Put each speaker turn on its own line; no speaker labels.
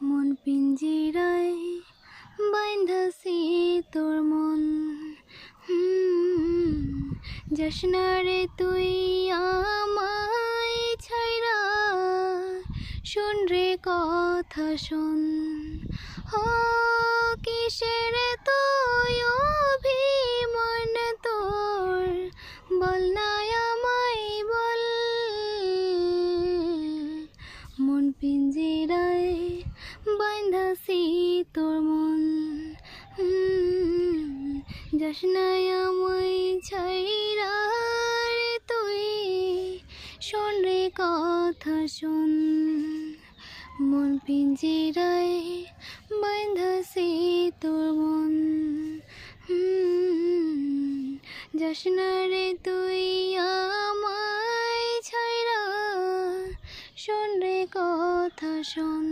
মন পিঞ্জিরায় বাইন্ধাছি তোর মন, যাস না রে তুই আমায় ছাইরা, শোন রে কথা শোন। ও কিসের তুই অভিমান তোর, বল না আমায় বল। মন পিঞ্জিরায় বাইন্ধাছি তোর মন, যাস না আমায় ছাইরা রে তুই, শোন রে কথা শোন। মন পিঞ্জিরায় বাইন্ধাছি তোর মন, যাস না রে তুই আমায় ছাইরা, শোন রে কথা শোন।